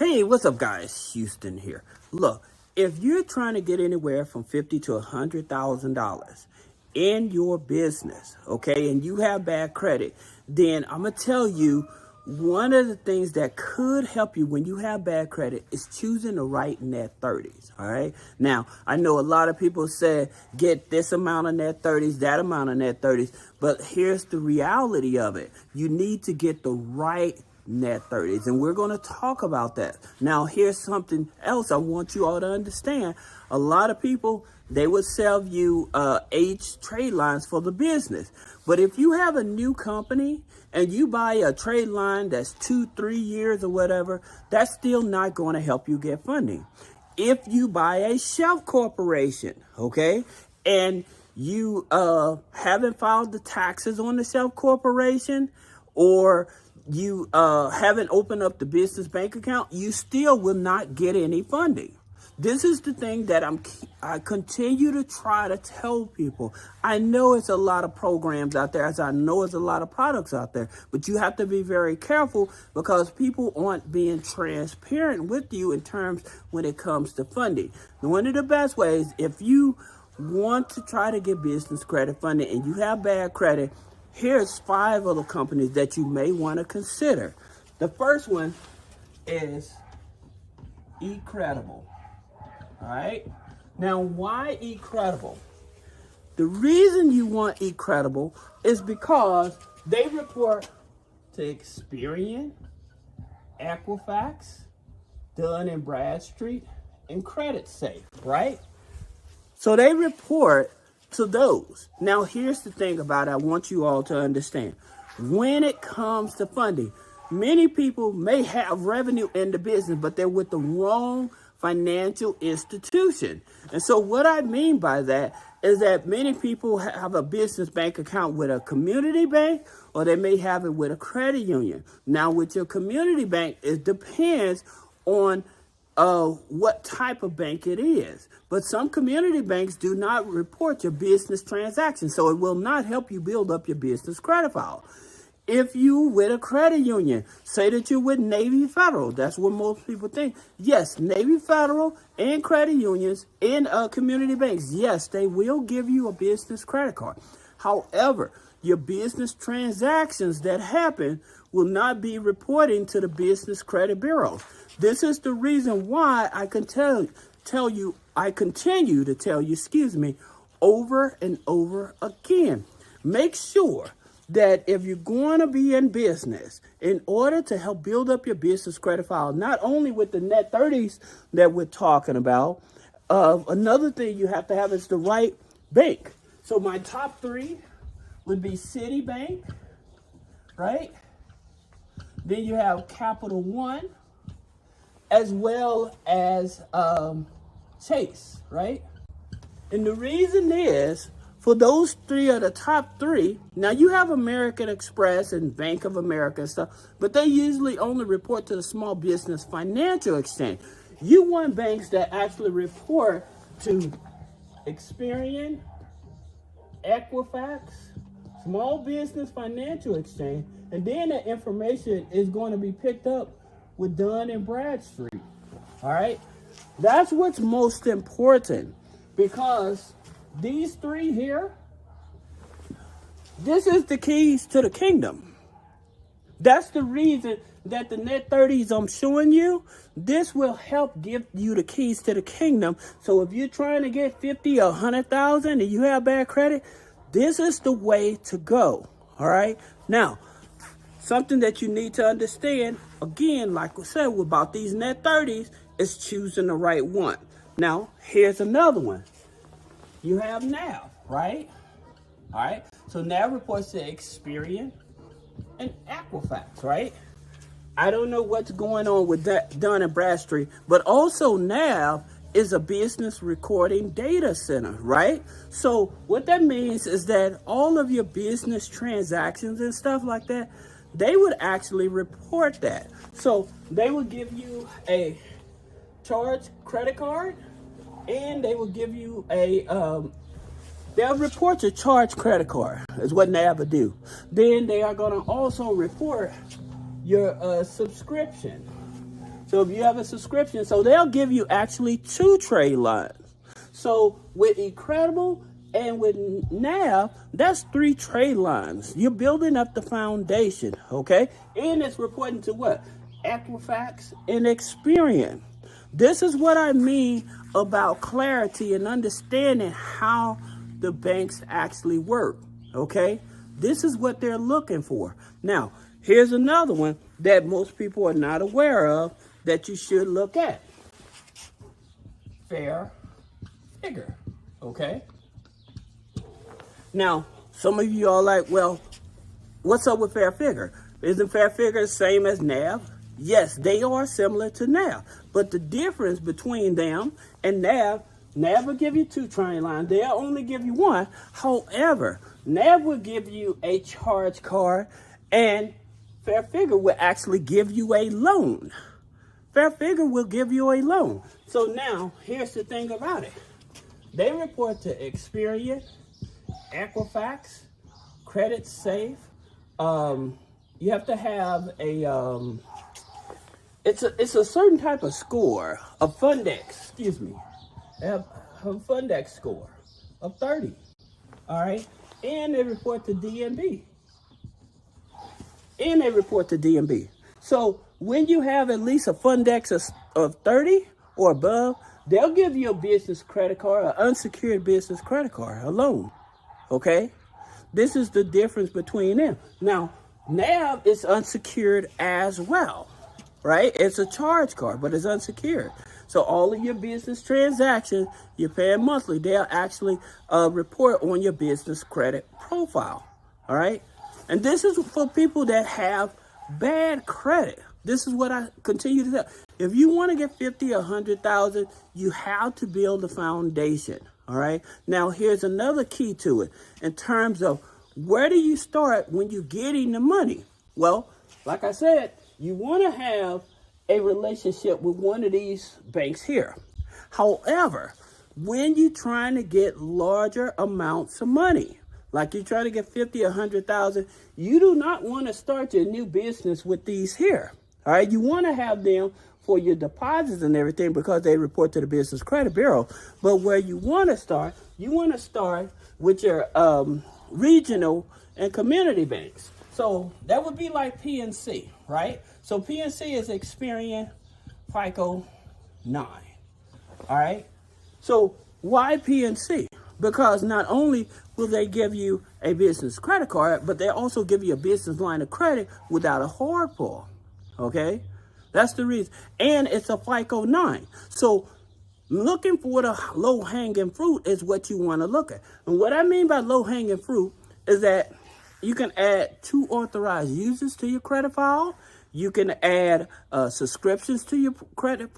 Hey, what's up, guys? Houston here. Look, if you're trying to get anywhere from $50,000 to $100,000 in your business, okay, and you have bad credit, then I'm gonna tell you one of the things that could help you when you have bad credit is choosing the right net 30s. All right. Now, I know a lot of people say get this amount of net 30s, that amount of net 30s, but here's the reality of it. You need to get the right net 30s, and we're going to talk about that. Now, here's something else I want you all to understand. A lot of people, they would sell you age trade lines for the business, but if you have a new company and you buy a trade line that's 2-3 years or whatever, that's still not going to help you get funding. If you buy a shelf corporation, okay, and you haven't filed the taxes on the shelf corporation, or you haven't opened up the business bank account, you still will not get any funding. This is the thing that I continue to try to tell people. I know it's a lot of programs out there, as I know it's a lot of products out there, but you have to be very careful because people aren't being transparent with you in terms when it comes to funding. One of the best ways, if you want to try to get business credit funding and you have bad credit, here's 5 other companies that you may want to consider. The first one is eCredible. All right. Now, why eCredible? The reason you want eCredible is because they report to Experian, Equifax, Dun & Bradstreet, and CreditSafe, right? So they report to those. Now, here's the thing about it I want you all to understand. When it comes to funding, many people may have revenue in the business, but they're with the wrong financial institution. And so what I mean by that is that many people have a business bank account with a community bank, or they may have it with a credit union. Now, with your community bank, it depends on what type of bank it is. But some community banks do not report your business transactions, so it will not help you build up your business credit file. If you with a credit union, say that you're with Navy Federal, that's what most people think. Yes, Navy Federal and credit unions and community banks, yes, they will give you a business credit card. However, your business transactions that happen will not be reporting to the Business Credit Bureau. This is the reason why I can continue to tell you, over and over again. Make sure that if you're going to be in business, in order to help build up your business credit file, not only with the net 30s that we're talking about, another thing you have to have is the right bank. So my top 3 would be Citibank, right? Then you have Capital One, as well as Chase, right? And the reason is, for those 3 are the top 3. Now, you have American Express and Bank of America and stuff, but they usually only report to the Small Business Financial Exchange. You want banks that actually report to Experian, Equifax, Small Business Financial Exchange, and then that information is going to be picked up with Dun & Bradstreet. All right? That's what's most important, because these 3 here, this is the keys to the kingdom. That's the reason that the net 30s I'm showing you, this will help give you the keys to the kingdom. So if you're trying to get 50 or 100,000 and you have bad credit, this is the way to go. All right. Now, something that you need to understand, again, like we said, about these net 30s, is choosing the right one. Now, here's another one. You have NAV, right? All right. So NAV reports to Experian and Equifax, right? I don't know what's going on with Dun & Bradstreet, but also NAV is a business recording data center, right? So what that means is that all of your business transactions and stuff like that, they would actually report that. So they would give you a charge credit card, and they will give you a, they'll report your charge credit card, is what NAV will do. Then they are going to also report your subscription. So if you have a subscription, so they'll give you actually 2 trade lines. So with Incredible and with NAV, that's 3 trade lines. You're building up the foundation, okay? And it's reporting to what? Equifax and Experian. This is what I mean about clarity and understanding how the banks actually work, okay? This is what they're looking for. Now, here's another one that most people are not aware of that you should look at. Fair figure, okay? Now, some of you are like, well, what's up with fair figure? Isn't fair figure the same as NAV? Yes, they are similar to NAV, but the difference between them and NAV will give you 2 trade lines. They'll only give you 1. However, NAV will give you a charge card, and Fair Figure will actually give you a loan. Fair Figure will give you a loan. So now, here's the thing about it. They report to Experian, Equifax, Credit Safe. You have to have a it's a certain type of score, a Fundex, excuse me. They have a Fundex score of 30. All right, and they report to DMB. So when you have at least a Fundex of 30 or above, they'll give you a business credit card, an unsecured business credit card, a loan. Okay, this is the difference between them. Now, NAV is unsecured as well, right? It's a charge card, but it's unsecured. So all of your business transactions, you're paying monthly, they'll actually report on your business credit profile, all right? And this is for people that have bad credit. This is what I continue to tell. If you want to get 50 or 100,000, you have to build a foundation, all right? Now, here's another key to it in terms of where do you start when you're getting the money? Well, like I said, you want to have a relationship with one of these banks here. However, when you're trying to get larger amounts of money, like you're trying to get 50 or 100,000, you do not want to start your new business with these here. All right, you want to have them for your deposits and everything because they report to the Business Credit Bureau. But where you want to start with your regional and community banks. So that would be like PNC, right? So PNC is Experian FICO 9. All right. So why PNC? Because not only will they give you a business credit card, but they also give you a business line of credit without a hard pull. Okay. That's the reason. And it's a FICO 9. So looking for the low-hanging fruit is what you want to look at. And what I mean by low-hanging fruit is that you can add 2 authorized users to your credit file. You can add subscriptions to your credit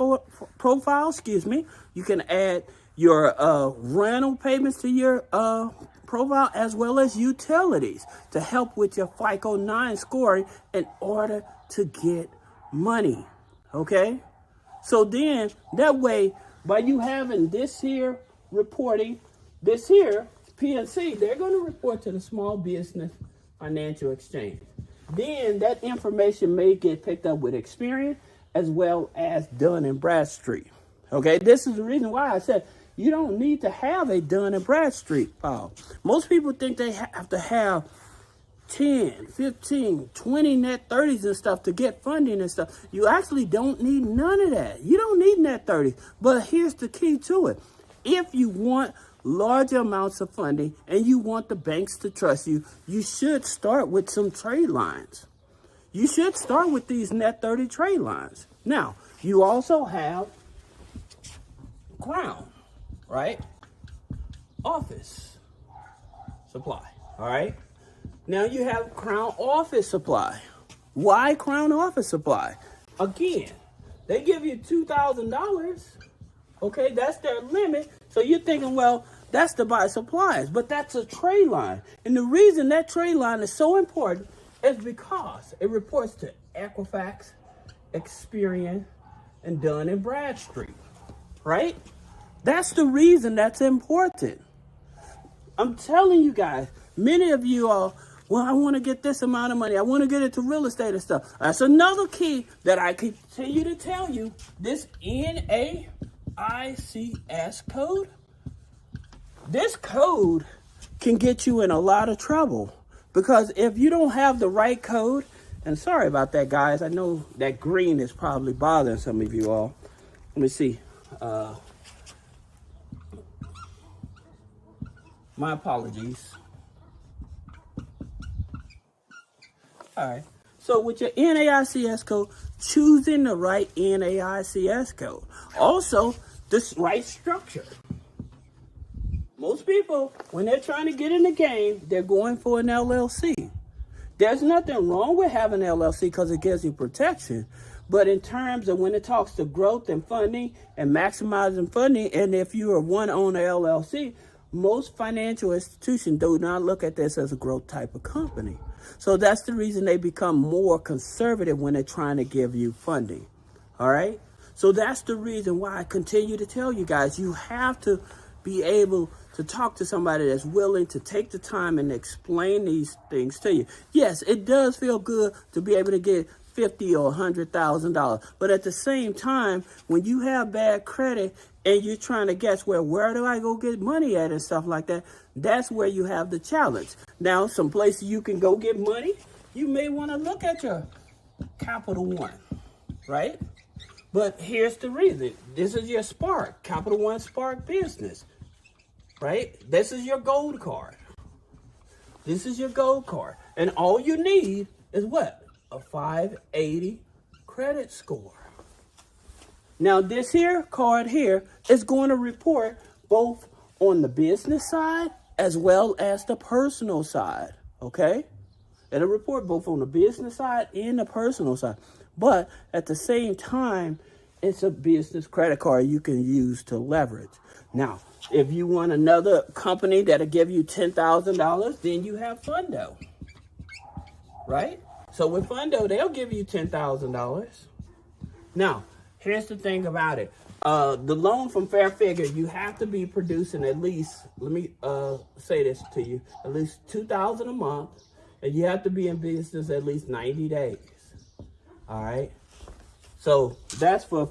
profile. Excuse me. You can add your rental payments to your profile, as well as utilities to help with your FICO 9 scoring in order to get money. Okay? So then that way, by you having this here reporting, this here, PNC, they're going to report to the Small Business Financial Exchange. Then that information may get picked up with Experian as well as Dun & Bradstreet. Okay, this is the reason why I said you don't need to have a Dun & Bradstreet file. Most people think they have to have 10, 15, 20 net 30s and stuff to get funding and stuff. You actually don't need none of that. You don't need net 30s. But here's the key to it. If you want large amounts of funding and you want the banks to trust you, you should start with some trade lines. You should start with these net 30 trade lines. Now, you also have Crown, right? Office supply, all right? Now you have Crown Office Supply. Why Crown Office Supply? Again, they give you $2,000. Okay, that's their limit. So you're thinking, well, that's to buy supplies, but that's a trade line. And the reason that trade line is so important is because it reports to Equifax, Experian, and Dun & Bradstreet, right? That's the reason that's important. I'm telling you guys, many of you are Well, I want to get this amount of money. I want to get into real estate and stuff. That's another key that I continue to tell you. This NAICS code, this code can get you in a lot of trouble. Because if you don't have the right code, and sorry about that, guys. I know that green is probably bothering some of you all. Let me see. My apologies. All right. So with your NAICS code, choosing the right NAICS code. Also, the right structure. Most people, when they're trying to get in the game, they're going for an LLC. There's nothing wrong with having an LLC because it gives you protection. But in terms of when it talks to growth and funding and maximizing funding, and if you are one owner LLC, most financial institutions do not look at this as a growth type of company. So that's the reason they become more conservative when they're trying to give you funding. All right. So that's the reason why I continue to tell you guys, you have to be able to talk to somebody that's willing to take the time and explain these things to you. Yes, it does feel good to be able to get $50,000 or $100,000. But at the same time, when you have bad credit and you're trying to guess, well, where do I go get money at and stuff like that, that's where you have the challenge. Now, some places you can go get money, you may want to look at your Capital One, right? But here's the reason. This is your Spark, Capital One Spark Business, right? This is your gold card. This is your gold card. And all you need is what? A 580 credit score. Now, this here card here is going to report both on the business side as well as the personal side, okay? It'll report both on the business side and the personal side. But at the same time, it's a business credit card you can use to leverage. Now, if you want another company that'll give you $10,000, then you have Fundo, right? So with Fundo, they'll give you $10,000. Now, here's the thing about it. The loan from Fair Figure, you have to be producing at least, let me say this to you, at least $2,000 a month, and you have to be in business at least 90 days. All right. So that's for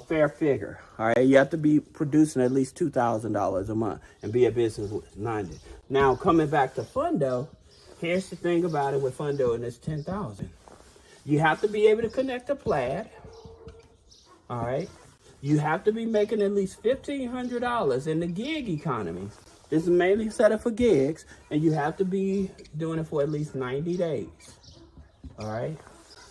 Fair Figure. All right. You have to be producing at least $2,000 a month and be in business with 90. Now, coming back to Fundo, here's the thing about it with Fundo, and it's $10,000. You have to be able to connect a Plaid. All right. You have to be making at least $1,500 in the gig economy. This is mainly set up for gigs, and you have to be doing it for at least 90 days. All right.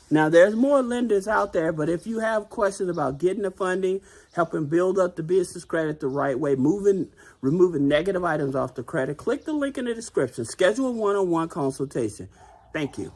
Now, there's more lenders out there, but if you have questions about getting the funding, helping build up the business credit the right way, removing negative items off the credit, click the link in the description. Schedule a one-on-one consultation. Thank you.